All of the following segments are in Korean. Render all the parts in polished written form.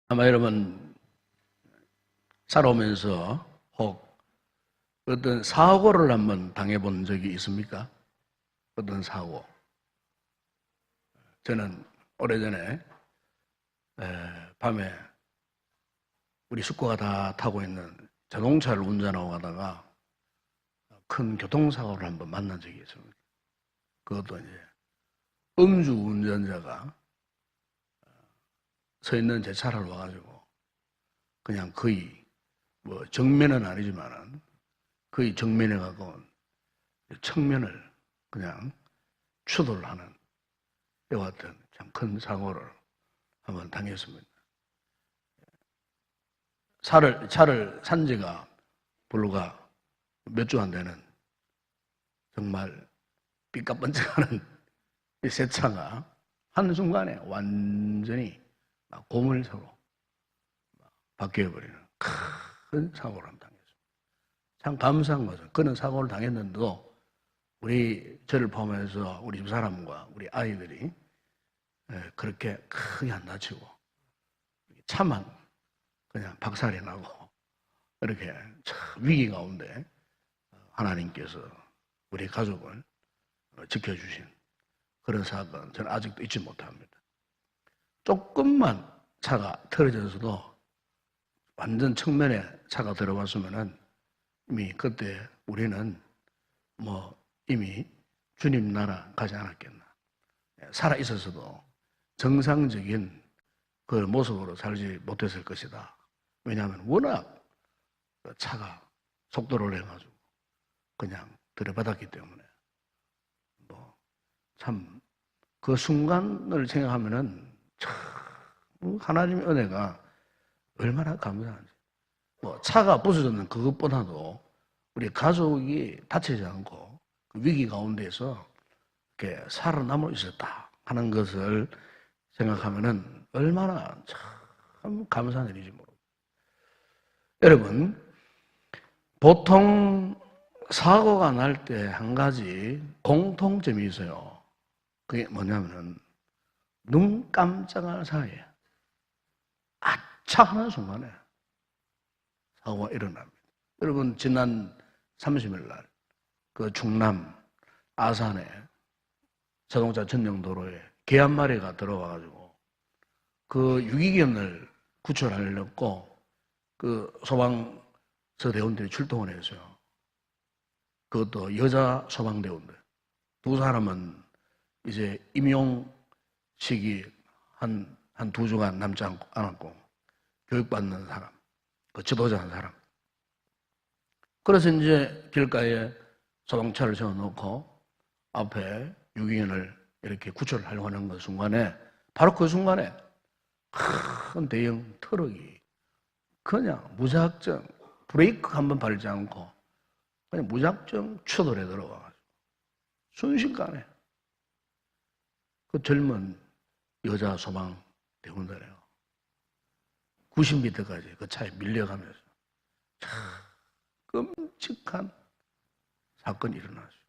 아마 여러분 살아오면서 혹 어떤 사고를 한번 당해본 적이 있습니까? 어떤 사고? 저는 오래전에 밤에 우리 식구가 다 타고 있는 자동차를 운전하고 가다가 큰 교통사고를 한번 만난 적이 있습니다. 그것도 이제 음주 운전자가 서 있는 제 차를 와가지고 그냥 거의 뭐 정면은 아니지만은 거의 정면에 가까운 측면을 그냥 추돌하는 이와 같은 참 큰 사고를 한번 당했습니다. 차를 산 지가 불과 몇 주 안 되는 정말 삐까번쩍하는 이 새 차가 한순간에 완전히 고물상으로 바뀌어버리는 큰 사고를 한번 당했습니다. 참 감사한 것은 그런 사고를 당했는데도 저를 포함해서 우리 집 사람과 우리 아이들이 그렇게 크게 안 다치고 차만 그냥 박살이 나고 이렇게 위기 가운데 하나님께서 우리 가족을 지켜주신 그런 사건 저는 아직도 잊지 못합니다. 조금만 차가 틀어져서도 완전 측면에 차가 들어갔으면은 이미 그때 우리는 뭐 이미 주님 나라 가지 않았겠나. 살아 있었어도 정상적인 그 모습으로 살지 못했을 것이다. 왜냐하면 워낙 차가 속도를 내가지고 그냥 들이받았기 때문에 뭐 참 그 순간을 생각하면은 참 하나님의 은혜가 얼마나 감사한지. 뭐 차가 부서졌는 그것보다도 우리 가족이 다치지 않고 그 위기 가운데서 이렇게 살아남을 있었다 하는 것을 생각하면은 얼마나 참 감사한 일인지 모르겠어요. 여러분, 보통 사고가 날 때 한 가지 공통점이 있어요. 그게 뭐냐면은 눈 깜짝할 사이에 아차 하는 순간에 사고가 일어납니다. 여러분 지난 30일 날 그 충남 아산에 자동차 전용 도로에 개 한 마리가 들어와가지고 그 유기견을 구출하려고 그 소방서 대원들이 출동을 했어요. 그것도 여자 소방대원들. 두 사람은 이제 임용식이 한 두 주간 남지 않았고 교육받는 사람, 그 지도자 한 사람. 그래서 이제 길가에 소방차를 세워놓고 앞에 유기견을 이렇게 구출하려고 하는 그 순간에 바로 그 순간에 큰 대형 트럭이 그냥 무작정 브레이크 한번 밟지 않고 그냥 무작정 추돌해 들어와가지고 순식간에 그 젊은 여자 소방 대원들이요 90m까지 그 차에 밀려가면서 참 끔찍한 사건이 일어났어요.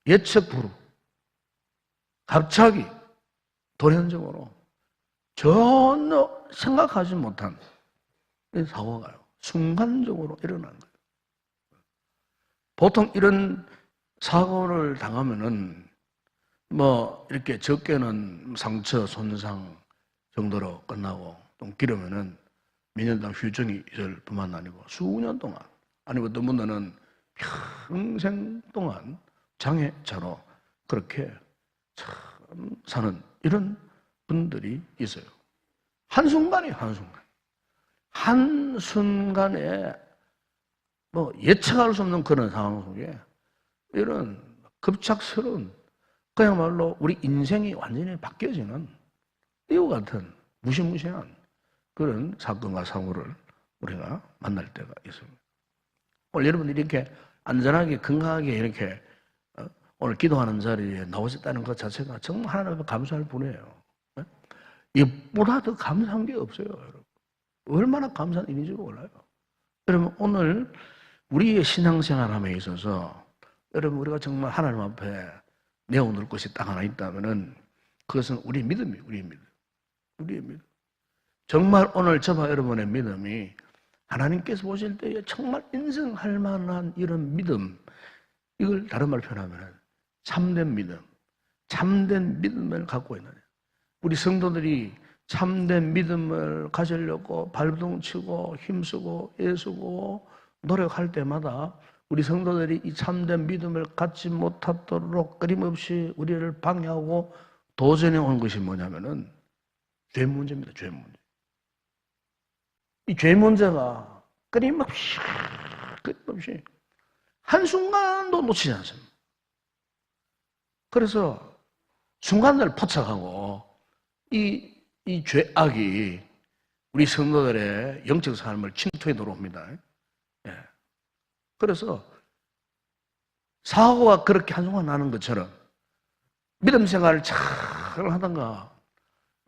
예측 불허 갑자기 돌연적으로 전혀 생각하지 못한 사고가요. 순간적으로 일어난 거예요. 보통 이런 사고를 당하면은 뭐 이렇게 적게는 상처, 손상 정도로 끝나고 또 길으면은 몇 년 동안 후유증이 있을 뿐만 아니고 수년 동안 아니면 어떤 분들은 평생 동안 장애자로 그렇게 참 사는 이런 분들이 있어요. 한순간에 한순간에 뭐 예측할 수 없는 그런 상황 속에 이런 급작스러운 그야말로 우리 인생이 완전히 바뀌어지는 이와 같은 무시무시한 그런 사건과 사고를 우리가 만날 때가 있습니다. 오늘 여러분들이 이렇게 안전하게 건강하게 이렇게 오늘 기도하는 자리에 나오셨다는 것 자체가 정말 하나님 앞에 감사할 뿐이에요. 이보다 더 감사한 게 없어요, 여러분. 얼마나 감사한 일인지 몰라요. 여러분 오늘 우리의 신앙생활함에 있어서 여러분 우리가 정말 하나님 앞에 내어놓을 것이 딱 하나 있다면은 그것은 우리의 믿음이에요. 우리의 믿음. 정말 오늘 저와 여러분의 믿음이 하나님께서 보실 때에 정말 인정할 만한 이런 믿음, 이걸 다른 말로 표현하면 참된 믿음, 참된 믿음을 갖고 있는, 우리 성도들이 참된 믿음을 가지려고 발버둥치고 힘쓰고 애쓰고 노력할 때마다 우리 성도들이 이 참된 믿음을 갖지 못하도록 끊임없이 우리를 방해하고 도전해 온 것이 뭐냐면은 죄 문제입니다. 죄 문제. 이 죄 문제가 끊임없이 한순간도 놓치지 않습니다. 그래서 순간을 포착하고 이 죄악이 우리 성도들의 영적 삶을 침투해 들어옵니다. 예. 그래서 사고가 그렇게 한순간 나는 것처럼 믿음 생활을 잘 하다가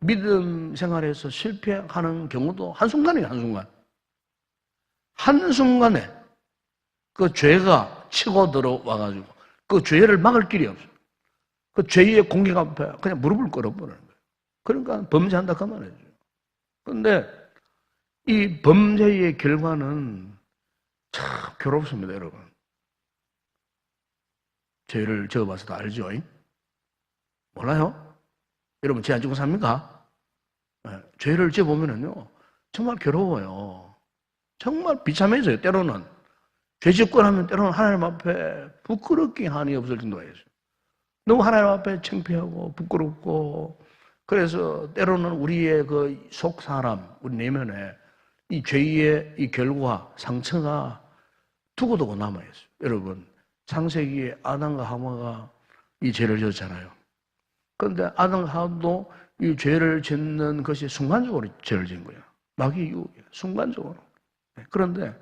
믿음 생활에서 실패하는 경우도 한순간이에요, 한순간. 한순간에 그 죄가 치고 들어와가지고 그 죄를 막을 길이 없어요. 그 죄의 공격 앞에 그냥 무릎을 꿇어버리는 거예요. 그러니까 범죄한다 그 말이죠. 그런데 이 범죄의 결과는 참 괴롭습니다, 여러분. 죄를 지어봐서도 알죠? 몰라요? 여러분 죄 안 지고 삽니까? 네, 죄를 지어보면요 정말 괴로워요. 정말 비참해져요. 때로는 죄 짓고 나면 때로는 하나님 앞에 부끄럽게 한이 없을 정도가 있어요. 너무 하나님 앞에 창피하고 부끄럽고, 그래서 때로는 우리의 그 속 사람, 우리 내면에 이 죄의 이 결과, 상처가 두고두고 남아있어요. 여러분, 창세기에 아담과 하와가 이 죄를 지었잖아요. 그런데 아담과 하와도 이 죄를 짓는 것이 순간적으로 죄를 지은 거예요. 마귀 유혹이에요. 순간적으로. 그런데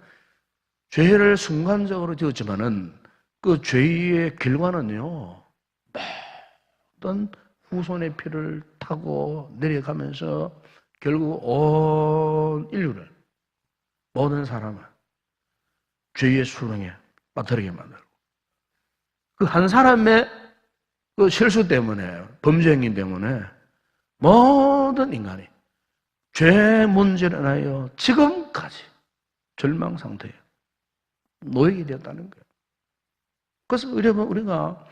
죄를 순간적으로 지었지만은 그 죄의 결과는요, 어떤 후손의 피를 타고 내려가면서 결국 온 인류를, 모든 사람을 죄의 수렁에 빠뜨리게 만들고, 그 한 사람의 그 실수 때문에, 범죄 행위 때문에 모든 인간이 죄 문제로 인하여 지금까지 절망 상태에 노예가 되었다는 거예요. 그래서 우리가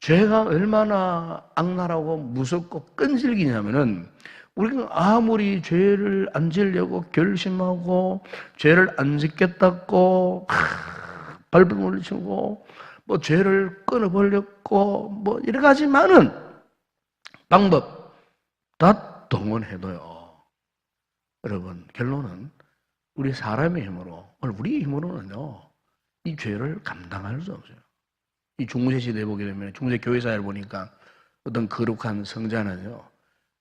죄가 얼마나 악랄하고 무섭고 끈질기냐면은, 우리가 아무리 죄를 안 지으려고 결심하고 죄를 안 짓겠다고 발버둥을 치고 뭐 죄를 끊어버렸고 뭐 여러 가지 많은 방법 다 동원해도요, 여러분 결론은 우리 사람의 힘으로, 우리의 힘으로는요 이 죄를 감당할 수 없어요. 이 중세 시대에 보게 되면, 중세 교회사를 보니까 어떤 거룩한 성자는요,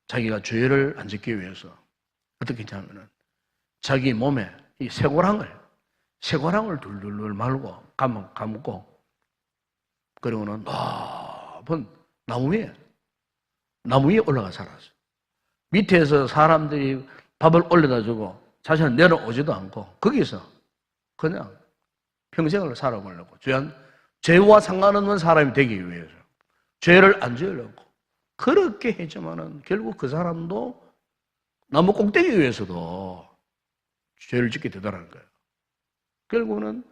자기가 죄를 안 짓기 위해서 어떻게 했냐면은 자기 몸에 이 쇠고랑을 둘둘둘 말고 감고, 그리고는 높은 나무 위에 올라가 살았어요. 밑에서 사람들이 밥을 올려다 주고 자신은 내려오지도 않고 거기서 그냥 평생을 살아보려고, 죄와 상관없는 사람이 되기 위해서 죄를 안 지으려고 그렇게 했지만은 결국 그 사람도 나무 꼭대기 위해서도 죄를 짓게 되더라는 거예요. 결국은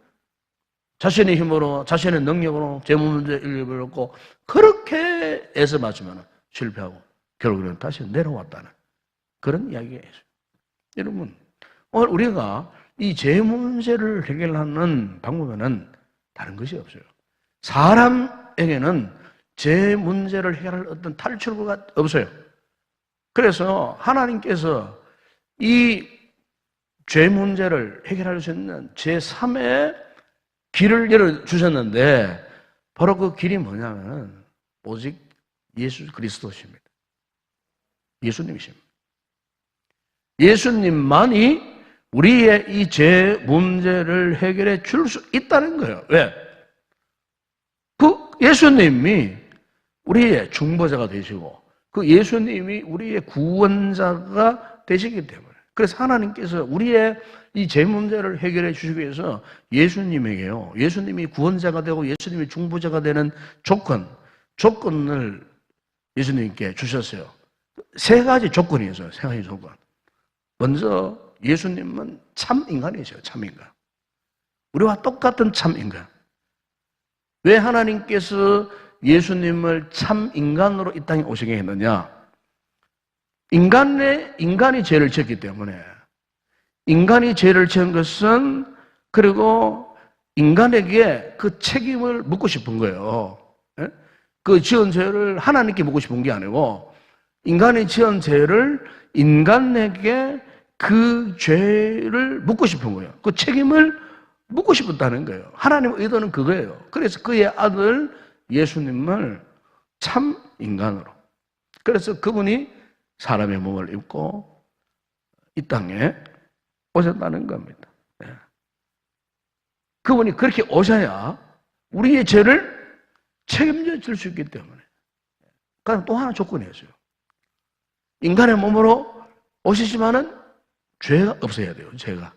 자신의 힘으로, 자신의 능력으로 죄 문제 일려버렸고, 그렇게 애써 맞으면 실패하고 결국은 다시 내려왔다는 그런 이야기가 있어요. 여러분, 오늘 우리가 이 죄 문제를 해결하는 방법에는 다른 것이 없어요. 사람에게는 죄 문제를 해결할 어떤 탈출구가 없어요. 그래서 하나님께서 이 죄 문제를 해결할 수 있는 제3의 길을 열어주셨는데, 바로 그 길이 뭐냐면 오직 예수 그리스도십니다. 예수님이십니다. 예수님만이 우리의 이 죄 문제를 해결해 줄 수 있다는 거예요. 왜? 그 예수님이 우리의 중보자가 되시고, 그 예수님이 우리의 구원자가 되시기 때문에, 그래서 하나님께서 우리의 이 죄 문제를 해결해 주시기 위해서 예수님에게요, 예수님이 구원자가 되고 예수님이 중보자가 되는 조건을 예수님께 주셨어요. 세 가지 조건이 있어요. 세 가지 조건. 먼저 예수님은 참 인간이죠. 참 인간. 우리와 똑같은 참 인간. 왜 하나님께서 예수님을 참 인간으로 이 땅에 오시게 했느냐? 인간이 죄를 지었기 때문에, 인간이 죄를 지은 것은, 그리고 인간에게 그 책임을 묻고 싶은 거예요. 예? 그 지은 죄를 하나님께 묻고 싶은 게 아니고, 인간이 지은 죄를 인간에게 그 죄를 묻고 싶은 거예요. 그 책임을 묻고 싶었다는 거예요. 하나님의 의도는 그거예요. 그래서 그의 아들 예수님을 참 인간으로. 그래서 그분이 사람의 몸을 입고 이 땅에 오셨다는 겁니다. 그분이 그렇게 오셔야 우리의 죄를 책임져 줄 수 있기 때문에. 그럼 또 하나 조건이 있어요. 인간의 몸으로 오시지만은 죄가 없어야 돼요. 죄가.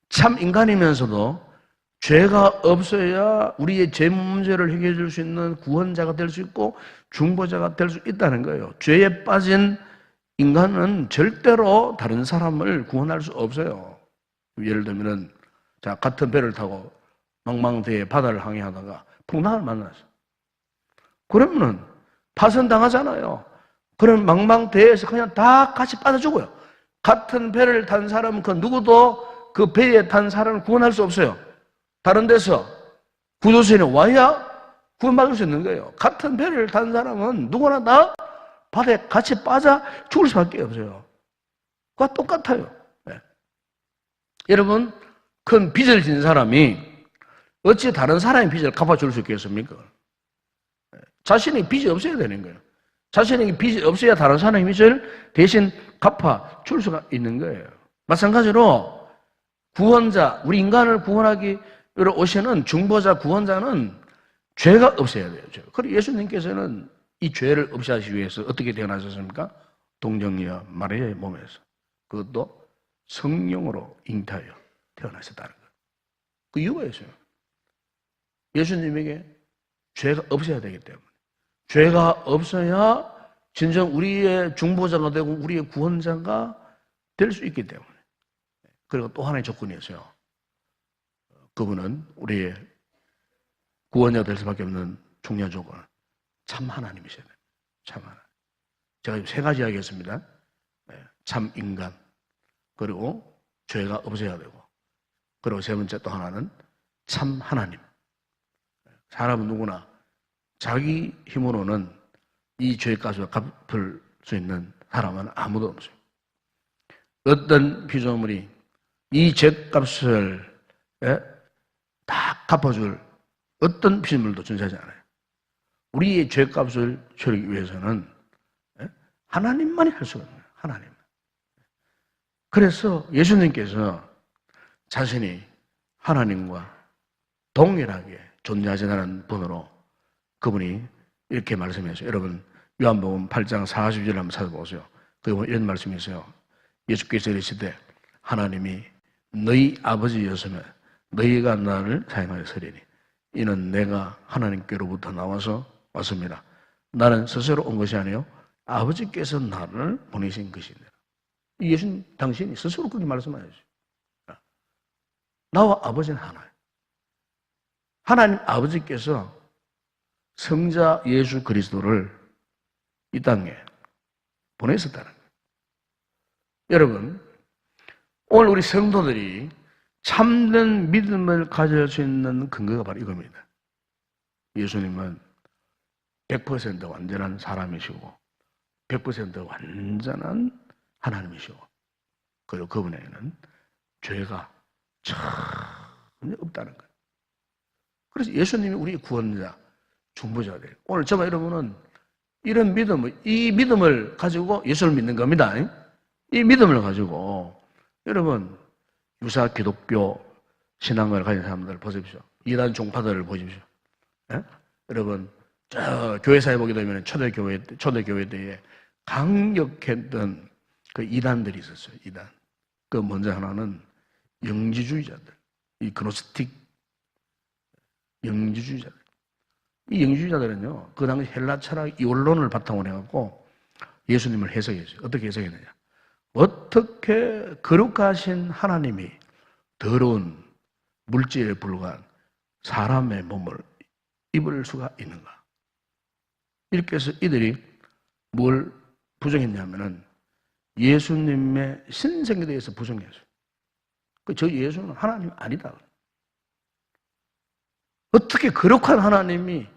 참 인간이면서도 죄가 없어야 우리의 죄 문제를 해결해 줄 수 있는 구원자가 될 수 있고 중보자가 될 수 있다는 거예요. 죄에 빠진 인간은 절대로 다른 사람을 구원할 수 없어요. 예를 들면은, 자, 같은 배를 타고 망망대해 바다를 항해하다가 풍랑을 만났어. 그러면은 파손당하잖아요. 그럼 망망대해에서 그냥 다 같이 빠져 죽어요. 같은 배를 탄 사람은 그 누구도 그 배에 탄 사람을 구원할 수 없어요. 다른 데서 구조선에 와야 구원받을 수 있는 거예요. 같은 배를 탄 사람은 누구나 다 바다에 같이 빠져 죽을 수밖에 없어요. 그와 똑같아요. 네. 여러분, 큰 빚을 진 사람이 어찌 다른 사람의 빚을 갚아줄 수 있겠습니까? 자신이 빚이 없어야 되는 거예요. 자신에게 빚이 없어야 다른 사람의 빚을 대신 갚아줄 수가 있는 거예요. 마찬가지로 구원자, 우리 인간을 구원하기 위해 오시는 중보자, 구원자는 죄가 없어야 돼요. 그리고 예수님께서는 이 죄를 없애시기 위해서 어떻게 태어나셨습니까? 동정녀 마리아의 몸에서. 그것도 성령으로 잉태하여 태어나셨다는 거예요. 그 이유가 있어요. 예수님에게 죄가 없어야 되기 때문에. 죄가 없어야 진정 우리의 중보자가 되고 우리의 구원자가 될 수 있기 때문에. 그리고 또 하나의 조건이 있어요. 그분은 우리의 구원자가 될 수밖에 없는 중요한 조건은 참 하나님이셔야 돼요. 참 하나님. 제가 세 가지 이야기했습니다. 참 인간, 그리고 죄가 없어야 되고, 그리고 세 번째 또 하나는 참 하나님. 사람은 누구나 자기 힘으로는 이 죄값을 갚을 수 있는 사람은 아무도 없어요. 어떤 피조물이 이 죄값을 다 갚아줄 어떤 피조물도 존재하지 않아요. 우리의 죄값을 치르기 위해서는 하나님만이 할 수가 있는 거예요. 하나님. 그래서 예수님께서 자신이 하나님과 동일하게 존재하시는 분으로 그분이 이렇게 말씀했어요. 여러분, 요한복음 8장 40절을 한번 찾아보세요. 거기 보면 이런 말씀이 있어요. 예수께서 이르시되 하나님이 너희 아버지였으면 너희가 나를 사용하였으리니 이는 내가 하나님께로부터 나와서 왔습니다. 나는 스스로 온 것이 아니요 아버지께서 나를 보내신 것이니라. 예수님 당신이 스스로 그렇게 말씀하셨어요. 나와 아버지는 하나예요. 하나님 아버지께서 성자 예수 그리스도를 이 땅에 보내셨다는 거예요. 여러분, 오늘 우리 성도들이 참된 믿음을 가질 수 있는 근거가 바로 이겁니다. 예수님은 100% 완전한 사람이시고 100% 완전한 하나님이시고 그리고 그분에게는 죄가 전혀 없다는 거예요. 그래서 예수님이 우리의 구원자, 중보자가 돼요. 오늘 저와 여러분은 이런 믿음을, 이 믿음을 가지고 예수를 믿는 겁니다. 이 믿음을 가지고 여러분 유사 기독교 신앙을 가진 사람들 보십시오. 이단 종파들을 보십시오. 예? 여러분 저 교회사에 보게 되면 초대교회 때에 강력했던 그 이단들이 있었어요. 이단. 그 먼저 하나는 영지주의자들, 이 그노스틱 영지주의자들. 이 영지주의자들은요, 그 당시 헬라 철학 이원론을 바탕으로 해갖고 예수님을 해석했어요. 어떻게 해석했느냐? 어떻게 거룩하신 하나님이 더러운 물질에 불과한 사람의 몸을 입을 수가 있는가? 이렇게 해서 이들이 뭘 부정했냐면은 예수님의 신성에 대해서 부정했어요. 저 예수는 하나님 아니다. 어떻게 거룩한 하나님이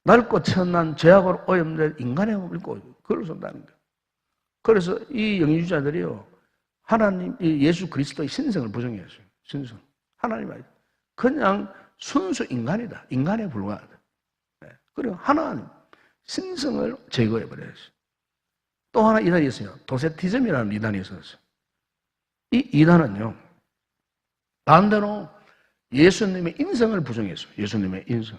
낡고 천난 죄악으로 오염된 인간의 몸을 입고 그걸 손다는 거예요. 그래서 이 영주자들이요, 하나님, 예수 그리스도의 신성을 부정했어요. 신성. 하나님 아니다. 그냥 순수 인간이다. 인간에 불과하다. 그리고 하나님, 신성을 제거해버렸어요. 또 하나 이단이 있어요. 도세티즘이라는 이단이 있었어요. 이 이단은요, 반대로 예수님의 인성을 부정했어요. 예수님의 인성.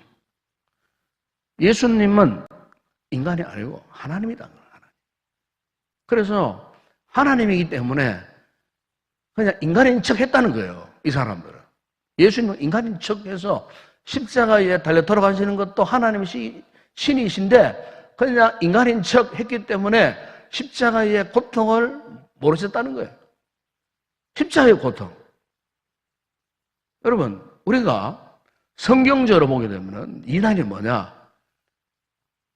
예수님은 인간이 아니고 하나님이다. 그래서 하나님이기 때문에 그냥 인간인 척 했다는 거예요. 이 사람들은. 예수님은 인간인 척해서 십자가에 달려 돌아가시는 것도 하나님의 신이신데 그냥 인간인 척 했기 때문에 십자가의 고통을 모르셨다는 거예요. 십자가의 고통. 여러분, 우리가 성경적으로 보게 되면 이단이 뭐냐?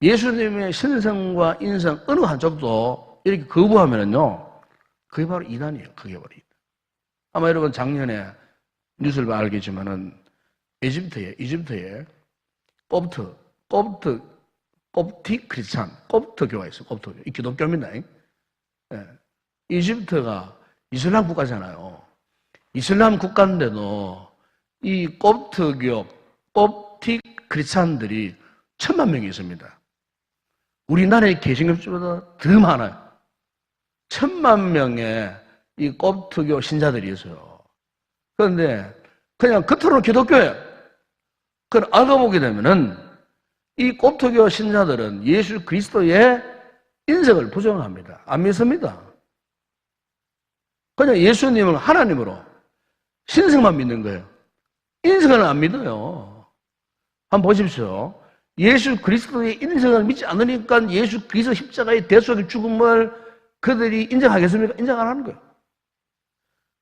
예수님의 신성과 인성 어느 한쪽도 이렇게 거부하면요, 그게 바로 이단이에요. 그게 바로 이단. 아마 여러분 작년에 뉴스를 알겠지만은 이집트에 콥트 크리스찬, 콥트 교회가 있어요. 콥트 교회. 이 기독교입니다. 예. 이집트가 이슬람 국가잖아요. 이슬람 국가인데도 이 콥트교, 콥틱 크리스찬들이 1000만 명이 있습니다. 우리나라의 개신교보다 더 많아요. 1000만 명의 이 콥트교 신자들이 있어요. 그런데 그냥 겉으로는 기독교예요. 그걸 알아보게 되면은 이 콥트교 신자들은 예수 그리스도의 인성을 부정합니다. 안 믿습니다. 그냥 예수님을 하나님으로 신성만 믿는 거예요. 인성을 안 믿어요. 한번 보십시오. 예수 그리스도의 인성을 믿지 않으니까 예수 그리스도 십자가의 대속의 죽음을 그들이 인정하겠습니까? 인정 안 하는 거예요.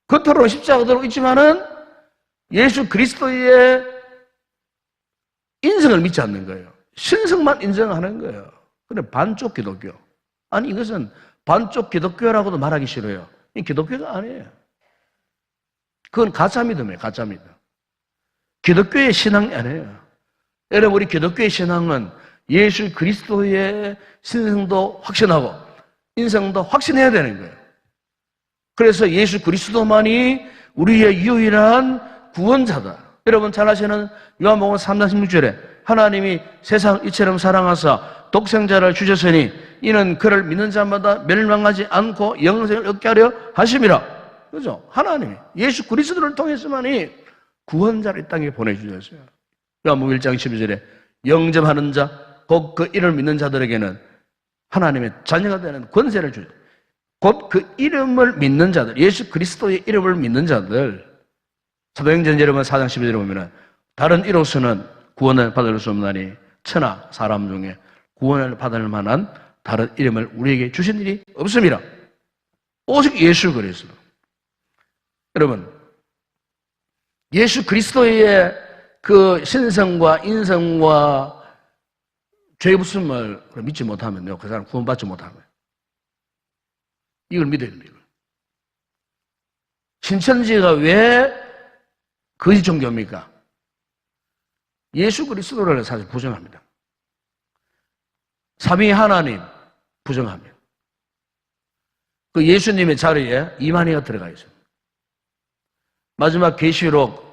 겉으로 십자가 들고 있지만은 예수 그리스도의 인성을 믿지 않는 거예요. 신성만 인정하는 거예요. 근데 반쪽 기독교. 아니, 이것은 반쪽 기독교라고도 말하기 싫어요. 이 기독교가 아니에요. 그건 가짜 믿음이에요. 가짜 믿음. 기독교의 신앙이 아니에요. 여러분, 우리 기독교의 신앙은 예수 그리스도의 신성도 확신하고 인성도 확신해야 되는 거예요. 그래서 예수 그리스도만이 우리의 유일한 구원자다. 여러분 잘 아시는 요한복음 3장 16절에 하나님이 세상을 이처럼 사랑하사 독생자를 주셨으니 이는 그를 믿는 자마다 멸망하지 않고 영생을 얻게 하려 하심이라. 그죠? 하나님이 예수 그리스도를 통해서만이 구원자를 이 땅에 보내주셨어요. 요한복음 1장 12절에 영접하는 자, 곧 그 이름을 믿는 자들에게는 하나님의 자녀가 되는 권세를 주죠. 곧 그 이름을 믿는 자들, 예수 그리스도의 이름을 믿는 자들, 사도행전 여러분 4장 12절에 보면은 다른 이로서는 구원을 받을 수 없나니 천하 사람 중에 구원을 받을 만한 다른 이름을 우리에게 주신 일이 없습니다. 오직 예수 그리스도. 여러분, 예수 그리스도의 그 신성과 인성과 죄 부심을 믿지 못하면요, 그 사람 구원받지 못하는 거예요. 이걸 믿어야 됩니다. 이걸. 신천지가 왜 거짓 종교입니까? 예수 그리스도를 사실 부정합니다. 삼위 하나님 부정합니다. 그 예수님의 자리에 이만희가 들어가 있습니다. 마지막 계시록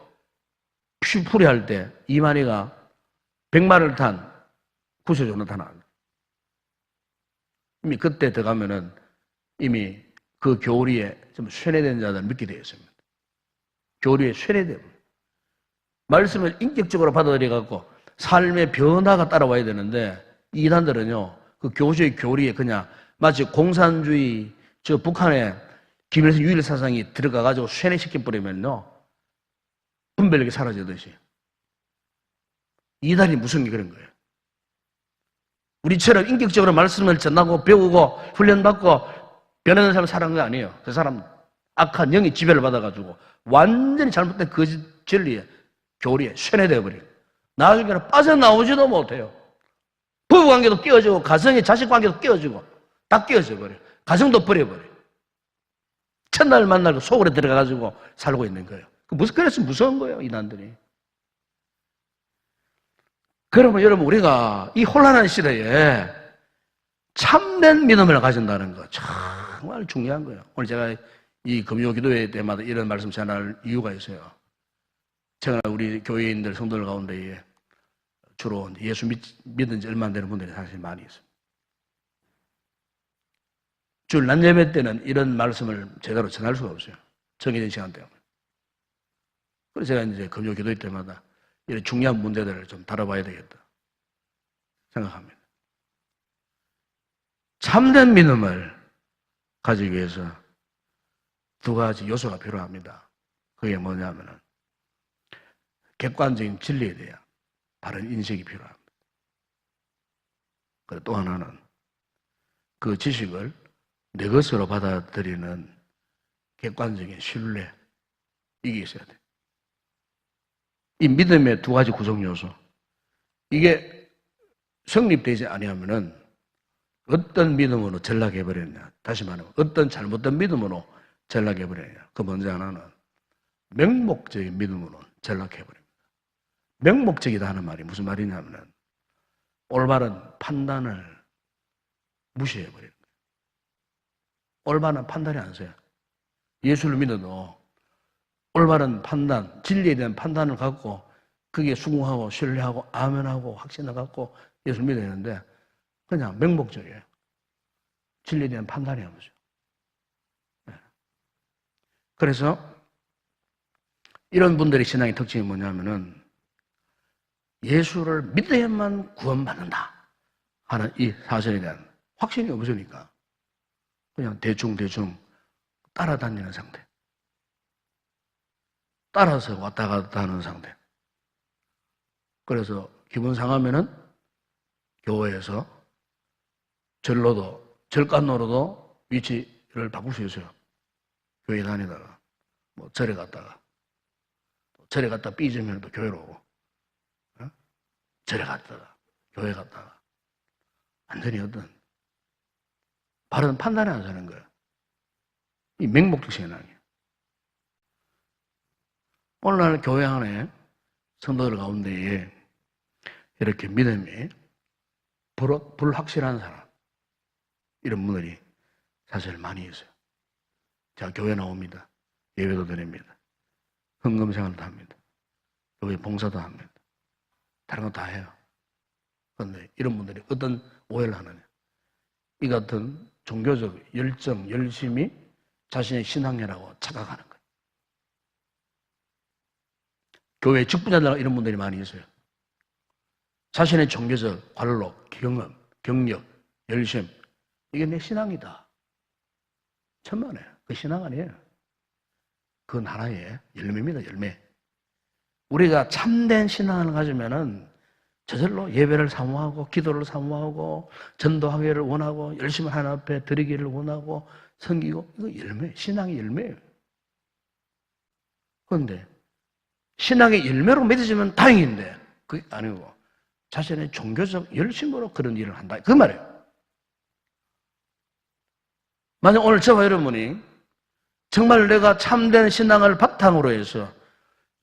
퓨풀이 할 때 이만희가 100마리를 탄 구세주로 나타납니다. 이미 그때 들어가면은 이미 그 교리에 좀 쇠뇌된 자들을 믿게 되어 있습니다. 교리에 쇠뇌됨. 말씀을 인격적으로 받아들여갖고 삶의 변화가 따라와야 되는데 이 이단들은요, 그 교주의 교리에 그냥 마치 공산주의 저 북한의 김일성 유일 사상이 들어가가지고 쇠뇌시켜버리면요, 분별력이 사라지듯이. 이단이 무슨 게 그런 거예요. 우리처럼 인격적으로 말씀을 전하고 배우고 훈련받고 변하는 사람 살아간 게 아니에요. 그 사람 악한 영이 지배를 받아가지고 완전히 잘못된 거짓 진리에 교리에 쇠뇌되어 버려요. 나중에는 빠져나오지도 못해요. 부부관계도 깨어지고 가정의 자식관계도 깨어지고 다 깨어져 버려요. 가정도 버려버려요. 첫날 만나고 속으로 들어가가지고 살고 있는 거예요. 그래서 무서운 거예요, 이단들이. 그러면 여러분, 우리가 이 혼란한 시대에 참된 믿음을 가진다는 거 정말 중요한 거예요. 오늘 제가 이 금요 기도회 때마다 이런 말씀 전할 이유가 있어요. 제가 우리 교회인들, 성도들 가운데 주로 예수 믿은 지 얼마 안 되는 분들이 사실 많이 있어요. 주일 낮 예배 때는 이런 말씀을 제대로 전할 수가 없어요. 정해진 시간 때문에. 그래서 제가 이제 금요 기도회 때마다 이런 중요한 문제들을 좀 다뤄봐야 되겠다 생각합니다. 참된 믿음을 가지기 위해서 두 가지 요소가 필요합니다. 그게 뭐냐면은 객관적인 진리에 대한 바른 인식이 필요합니다. 그리고 또 하나는 그 지식을 내 것으로 받아들이는 객관적인 신뢰, 이게 있어야 돼요. 이 믿음의 두 가지 구성 요소, 이게 성립되지 아니하면은 어떤 믿음으로 전락해버렸냐, 다시 말하면 어떤 잘못된 믿음으로 전락해버렸냐, 그 먼저 하나는 맹목적인 믿음으로 전락해버립니다. 맹목적이다 하는 말이 무슨 말이냐면은 올바른 판단을 무시해버리는 거예요. 올바른 판단이 안 서요. 예수를 믿어도 올바른 판단, 진리에 대한 판단을 갖고 그게 수긍하고 신뢰하고 아멘하고 확신을 갖고 예수를 믿어야 되는데 그냥 맹목적이에요. 진리에 대한 판단이 없어요. 그래서 이런 분들의 신앙의 특징이 뭐냐면은 예수를 믿어야만 구원받는다 하는 이 사실에 대한 확신이 없으니까 그냥 대충 따라다니는 상태. 따라서 왔다 갔다 하는 상태. 그래서 기분 상하면은 교회에서 절간으로도 위치를 바꿀 수 있어요. 교회 다니다가 뭐 절에 갔다가 삐지면 또 교회로 오고, 절에 갔다가 교회 갔다가 완전히 어떤 바른 판단이 안 서는 거예요. 이 맹목적 신앙이에요. 오늘날 교회 안에 성도들 가운데에 이렇게 믿음이 불확실한 사람, 이런 분들이 사실 많이 있어요. 제가 교회 나옵니다. 예배도 드립니다. 헌금 생활도 합니다. 교회 봉사도 합니다. 다른 거 다 해요. 그런데 이런 분들이 어떤 오해를 하느냐. 이 같은 종교적 열정, 열심이 자신의 신앙이라고 착각하는 거예요. 교회 직분자들 이런 분들이 많이 있어요. 자신의 종교적 관록, 경험, 경력, 열심, 이게 내 신앙이다. 천만에 그 신앙 아니에요. 그건 하나의 열매입니다. 열매. 우리가 참된 신앙을 가지면은 저절로 예배를 사모하고 기도를 사모하고 전도하기를 원하고 열심히 하나님 앞에 드리기를 원하고 섬기고, 이거 열매, 신앙의 열매예요. 그런데 신앙의 열매로 맺어지면 다행인데 그게 아니고 자신의 종교적 열심으로 그런 일을 한다, 그 말이에요. 만약 오늘 저와 여러분이 정말 내가 참된 신앙을 바탕으로 해서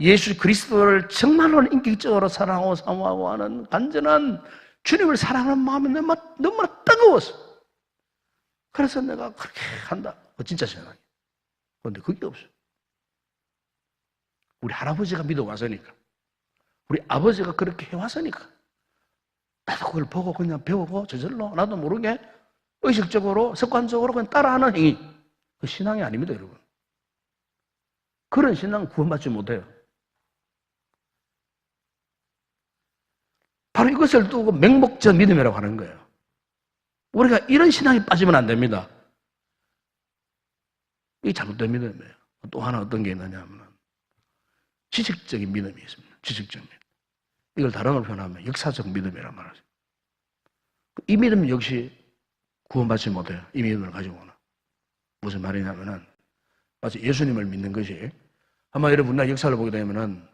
예수 그리스도를 정말로 인격적으로 사랑하고 사모하고 하는 간절한 주님을 사랑하는 마음이 너무나 뜨거웠어. 그래서 내가 그렇게 한다. 진짜 신앙이에요. 그런데 그게 없어요. 우리 할아버지가 믿어왔으니까, 우리 아버지가 그렇게 해왔으니까 나도 그걸 보고 그냥 배우고 저절로 나도 모르게 의식적으로 습관적으로 그냥 따라하는 행위, 그 신앙이 아닙니다, 여러분. 그런 신앙은 구원받지 못해요. 바로 이것을 두고 맹목적 믿음이라고 하는 거예요. 우리가 이런 신앙에 빠지면 안 됩니다. 이게 잘못된 믿음이에요. 또 하나 어떤 게 있느냐면 지식적인 믿음이 있습니다. 지식적 믿음. 이걸 다른 걸 표현하면 역사적 믿음이란 말이죠. 이 믿음 역시 구원받지 못해요. 이 믿음을 가지고는. 무슨 말이냐면은, 마치 예수님을 믿는 것이, 아마 여러분 나 역사를 보게 되면은,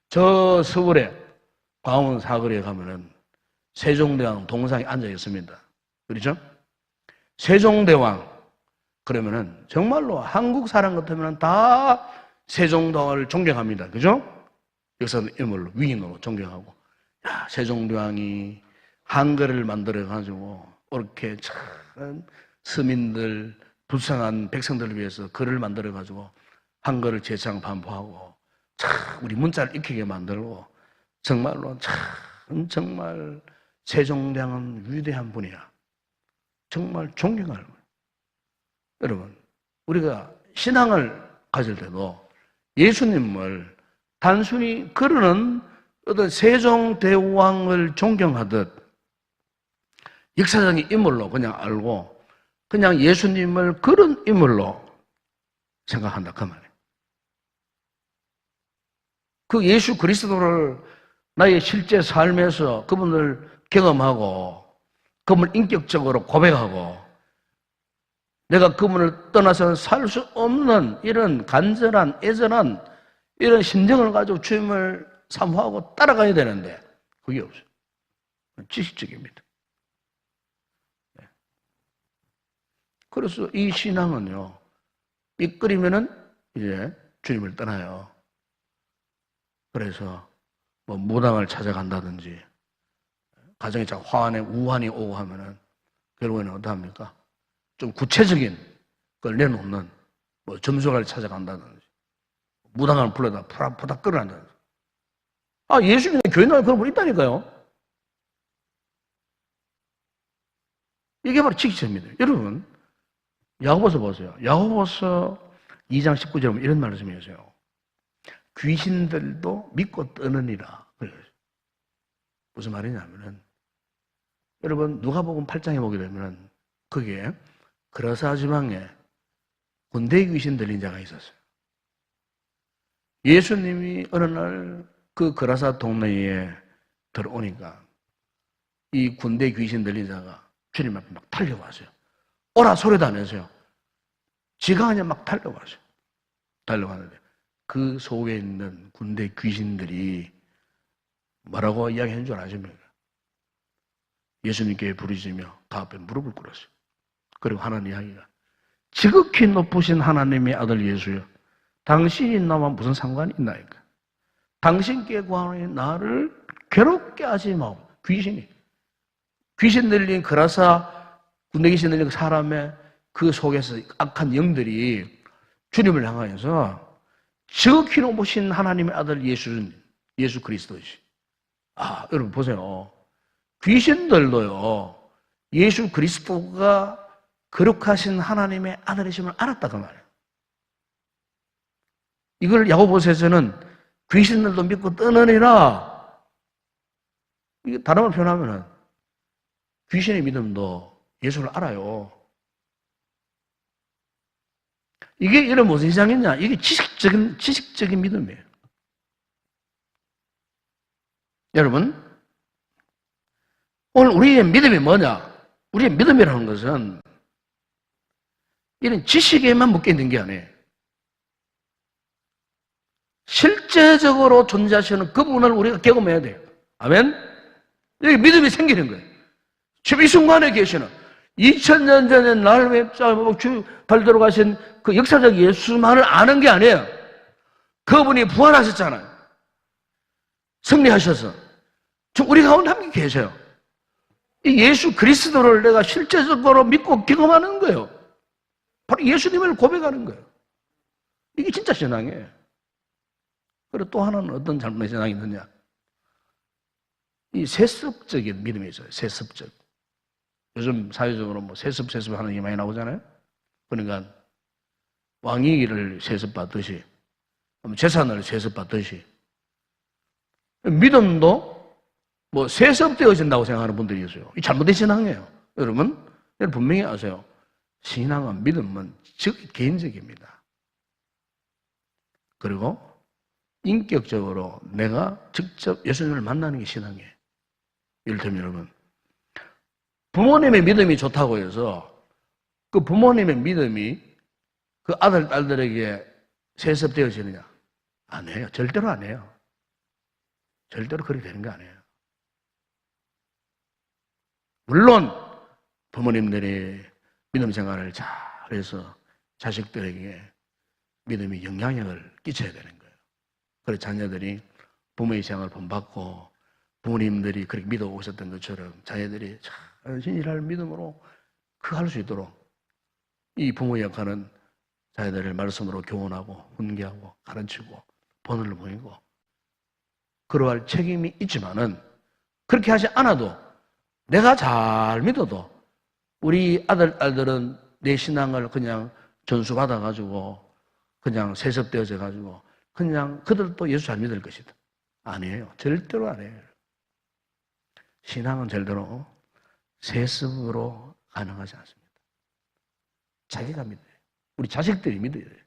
저 서울에 광화문 사거리에 가면은 세종대왕 동상이 앉아 있습니다. 그렇죠? 세종대왕, 그러면은 정말로 한국 사람 같으면 다 세종대왕을 존경합니다. 그죠? 역사는 인물로, 위인으로 존경하고. 야, 세종대왕이 한글을 만들어가지고, 이렇게 참 서민들, 불쌍한 백성들을 위해서 글을 만들어가지고, 한글을 제창 반포하고, 참 우리 문자를 익히게 만들고, 정말로 정말 세종대왕은 위대한 분이야. 정말 존경할 거예요. 여러분, 우리가 신앙을 가질 때도 예수님을 단순히 그러는 어떤 세종대왕을 존경하듯 역사적인 인물로 그냥 알고 그냥 예수님을 그런 인물로 생각한다 그 말이에요. 그 예수 그리스도를 나의 실제 삶에서 그분을 경험하고 그분을 인격적으로 고백하고 내가 그분을 떠나서는 살 수 없는 이런 간절한 애절한 이런 심정을 가지고 주님을 사모하고 따라가야 되는데 그게 없어요. 지식적입니다. 그래서 이 신앙은요, 삐끄리면은 이제 주님을 떠나요. 그래서 뭐 무당을 찾아간다든지 가정에 자꾸 화환에 우환이 오고 하면은 결국에는 어떡합니까? 좀 구체적인 걸 내놓는 뭐 점수가를 찾아간다든지 무당을 불러다 푸닥 끌어낸다든지. 아, 예수님의 교회 나에 그런 분 있다니까요. 이게 바로 지식입니다. 여러분, 야고보서 보세요. 야고보서 2장 19절에 보면 이런 말씀이 있어요. 귀신들도 믿고 떠느니라. 무슨 말이냐면은 여러분 누가복음 8장에 보게 되면은 거기에 그라사 지방에 군대 귀신 들린 자가 있었어요. 예수님이 어느 날 그 그라사 동네에 들어오니까 이 군대 귀신 들린 자가 주님 앞에 막 달려왔어요. 오라 소리도 안 했어요. 지가 그냥 막 달려왔어요. 달려왔는데 그 속에 있는 군대 귀신들이 뭐라고 이야기한 줄 아십니까? 예수님께 부르짖으며 다 앞에 무릎을 꿇었어요. 그리고 하는 이야기가 지극히 높으신 하나님의 아들 예수여, 당신이 나와 무슨 상관이 있나이까? 당신께 구하노니 나를 괴롭게 하지 마오. 귀신 들린 그라사 군대 귀신 들린 사람의 그 속에서 악한 영들이 주님을 향하여서 지극히 높으신 하나님의 아들 예수 그리스도이시. 아, 여러분 보세요. 귀신들도요, 예수 그리스도가 거룩하신 하나님의 아들이심을 알았다 그 말이에요. 이걸 야고보서에서는 귀신들도 믿고 떠느니라. 이게 다른 말 표현하면은 귀신의 믿음도 예수를 알아요. 이게 이런 무슨 이상이냐? 이게 지식적인 믿음이에요. 여러분, 오늘 우리의 믿음이 뭐냐? 우리의 믿음이라는 것은 이런 지식에만 묶여 있는 게 아니에요. 실제적으로 존재하시는 그분을 우리가 경험해야 돼요. 아멘? 여기 믿음이 생기는 거예요. 지금 이 순간에 계시는 2000년 전에 날 뵙자고 달대로 가신 그 역사적 예수만을 아는 게 아니에요. 그분이 부활하셨잖아요. 승리하셔서. 지금 우리 가운데 함께 계세요. 이 예수 그리스도를 내가 실제적으로 믿고 경험하는 거예요. 바로 예수님을 고백하는 거예요. 이게 진짜 신앙이에요. 그리고 또 하나는 어떤 잘못된 신앙이 있느냐? 이 세습적인 믿음이 있어요. 세습적. 요즘 사회적으로 뭐 세습 하는 게 많이 나오잖아요. 그러니까 왕위를 세습받듯이, 재산을 세습받듯이, 믿음도 뭐 세습되어진다고 생각하는 분들이 있어요. 이 잘못된 신앙이에요. 여러분 분명히 아세요. 신앙은 믿음은 즉 개인적입니다. 그리고 인격적으로 내가 직접 예수님을 만나는 게 신앙이에요. 이를테면 여러분, 부모님의 믿음이 좋다고 해서 그 부모님의 믿음이 그 아들, 딸들에게 세습되어지느냐? 안 해요. 절대로 안 해요. 절대로 그렇게 되는 거 아니에요. 물론 부모님들이 믿음 생활을 잘해서 자식들에게 믿음이 영향력을 끼쳐야 되는 거예요. 그래서 자녀들이 부모의 생활을 본받고 부모님들이 그렇게 믿어오셨던 것처럼 자녀들이 잘 신실할 믿음으로 할 수 있도록 이 부모의 역할은 자녀들을 말씀으로 교훈하고 훈계하고 가르치고 본을 보이고 그러할 책임이 있지만은 그렇게 하지 않아도 내가 잘 믿어도 우리 아들들은 내 신앙을 그냥 전수받아가지고 그냥 세습되어져가지고 그냥 그들도 예수 잘 믿을 것이다. 아니에요. 절대로 아니에요. 신앙은 절대로 세습으로 가능하지 않습니다. 자기가 믿어요. 우리 자식들이 믿어야 돼요.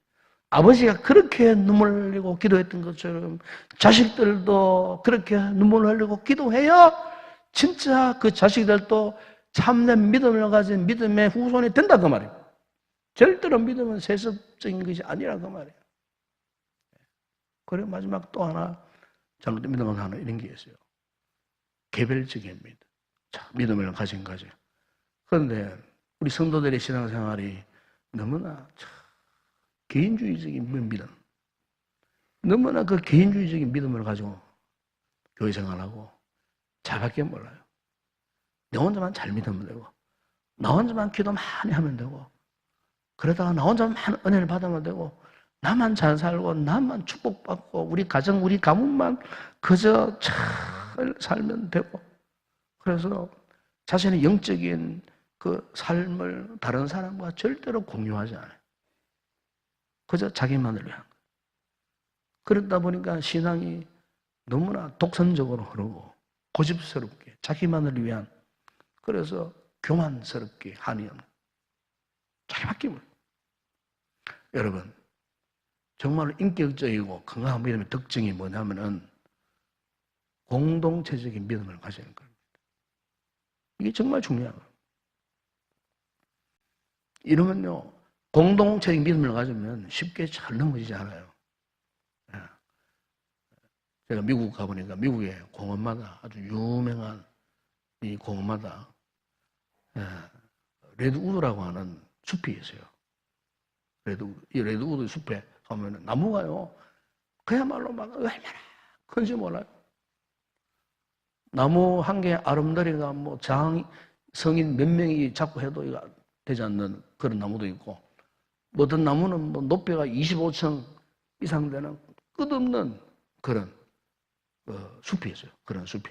아버지가 그렇게 눈물 흘리고 기도했던 것처럼 자식들도 그렇게 눈물 흘리고 기도해야 진짜 그 자식들도 참된 믿음을 가진 믿음의 후손이 된다 그 말이에요. 절대로 믿음은 세습적인 것이 아니라 그 말이에요. 그리고 마지막 또 하나 잘못된 믿음은 하나 이런 게 있어요. 개별적인 믿음. 자, 믿음을 가진 거죠. 그런데 우리 성도들의 신앙생활이 너무나 개인주의적인 믿음. 너무나 그 개인주의적인 믿음을 가지고 교회 생활하고 잘밖에 몰라요. 내 혼자만 잘 믿으면 되고 나 혼자만 기도 많이 하면 되고 그러다가 나 혼자만 은혜를 받으면 되고 나만 잘 살고 나만 축복받고 우리 가정 우리 가문만 그저 잘 살면 되고 그래서 자신의 영적인 그 삶을 다른 사람과 절대로 공유하지 않아요. 그저 자기만을 위한 거예요. 그러다 보니까 신앙이 너무나 독선적으로 흐르고 고집스럽게 자기만을 위한 그래서 교만스럽게 한이 없는 자기밖에 몰라요. 여러분 정말 인격적이고 건강한 믿음의 특징이 뭐냐면은 공동체적인 믿음을 가지는 겁니다. 이게 정말 중요한 거예요. 이러면요 공동체적인 믿음을 가지면 쉽게 잘 넘어지지 않아요. 제가 미국 가보니까 미국의 공원마다 아주 유명한 이 공원마다 레드우드라고 하는 숲이 있어요. 이 레드우드 숲에 가면 나무가요 그야말로 막 얼마나 큰지 몰라요. 나무 한 개의 아름다리가 뭐 성인 몇 명이 잡고 해도 되지 않는 그런 나무도 있고 어떤 나무는 뭐 높이가 25층 이상 되는 끝없는 그런 숲이 있어요. 그런 숲이.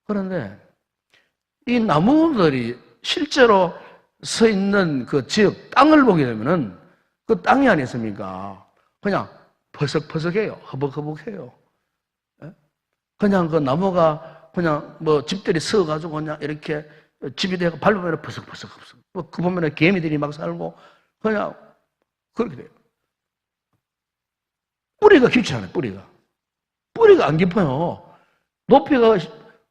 그런데 이 나무들이 실제로 서 있는 그 지역 땅을 보게 되면은 그 땅이 아니었습니까? 그냥 퍼석퍼석해요. 허벅허벅해요. 그냥 그 나무가 그냥 뭐 집들이 서가지고 그냥 이렇게 집이 되고 밟으면 퍼석퍼석. 그 보면은 개미들이 막 살고 그냥 그렇게 돼요. 뿌리가 깊지 않아요. 뿌리가 안 깊어요. 높이가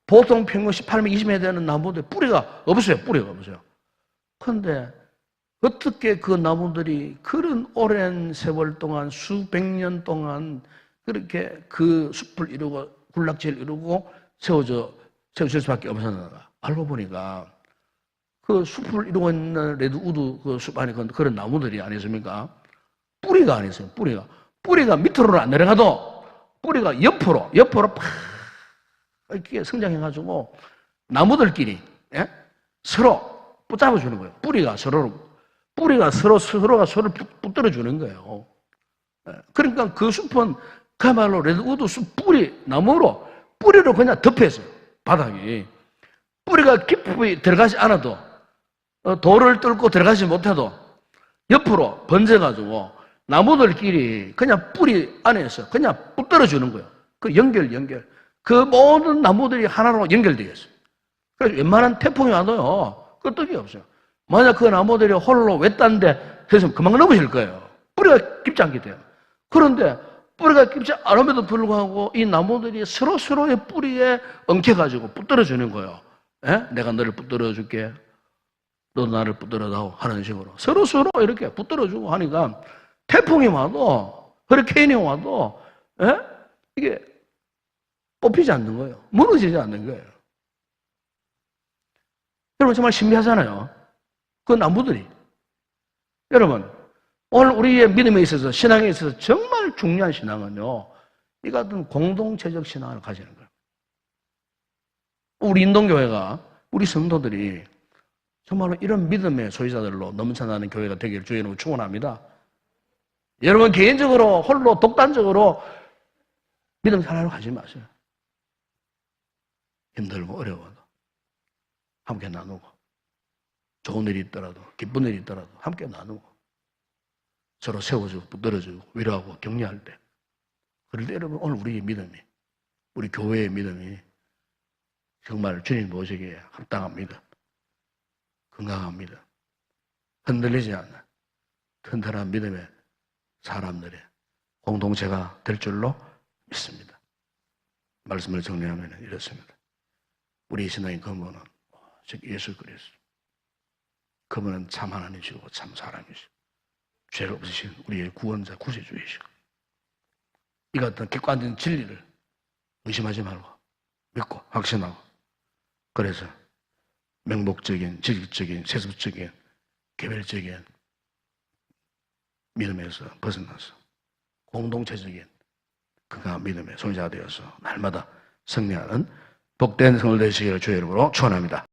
보통 평균 18m, 20m 되는 나무들 뿌리가 없어요. 그런데 어떻게 그 나무들이 그런 오랜 세월 동안 수백 년 동안 그렇게 그 숲을 이루고 군락지를 이루고 세워질 수밖에 없었는가? 알고 보니까 그 숲을 이루고 있는 레드우드 그 숲 안에 그런 나무들이 아니었습니까? 뿌리가 아니었어요. 뿌리가 밑으로는 안 내려가도 뿌리가 옆으로 팍 이렇게 성장해가지고 나무들끼리 서로 붙잡아주는 거예요. 뿌리가 서로가 서로를 붙들어주는 거예요. 그러니까 그 숲은 그야말로 레드우드 숲 뿌리로 그냥 덮였어요. 바닥이. 뿌리가 깊이 들어가지 않아도 돌을 뚫고 들어가지 못해도 옆으로 번져가지고 나무들끼리 그냥 뿌리 안에서 그냥 붙들어주는 거예요. 그 연결. 그 모든 나무들이 하나로 연결되어 있어요. 그래서 웬만한 태풍이 와도요, 끄떡이 없어요. 만약 그 나무들이 홀로 외딴데 해서 금방 넘어질 거예요. 뿌리가 깊지 않기 때문에. 그런데 뿌리가 깊지 않음에도 불구하고 이 나무들이 서로의 뿌리에 엉켜가지고 붙들어주는 거예요. 내가 너를 붙들어 줄게. 너도 나를 붙들어다오 하는 식으로 서로 이렇게 붙들어주고 하니까 태풍이 와도 허리케인이 와도 이게 뽑히지 않는 거예요. 무너지지 않는 거예요. 여러분 정말 신비하잖아요. 그 나무들이. 여러분 오늘 우리의 믿음에 있어서 신앙에 있어서 정말 중요한 신앙은요. 이 같은 공동체적 신앙을 가지는 거예요. 우리 인동교회가 우리 성도들이 정말로 이런 믿음의 소유자들로 넘쳐나는 교회가 되기를 주의 이름으로 축원합니다. 여러분 개인적으로 홀로 독단적으로 믿음 생활을 가지 마세요. 힘들고 어려워도 함께 나누고 좋은 일이 있더라도 기쁜 일이 있더라도 함께 나누고 서로 세워주고 붙들어주고 위로하고 격려할 때 그럴 때 여러분 오늘 우리의 믿음이 우리 교회의 믿음이 정말 주님 보시기에 합당합니다. 건강합니다. 흔들리지 않는 튼튼한 믿음의 사람들의 공동체가 될 줄로 믿습니다. 말씀을 정리하면 이렇습니다. 우리 신앙의 근본은 즉 예수 그리스도. 그분은 참 하나님이시고 참 사람이시고 죄 없으신 우리의 구원자 구세주이시고 이 같은 객관적인 진리를 의심하지 말고 믿고 확신하고 그래서 명목적인, 지식적인, 세속적인, 개별적인 믿음에서 벗어나서 공동체적인 그가 믿음의 소유자가 되어서 날마다 승리하는 복된 성을 되시기를 주의 이름으로 축원합니다.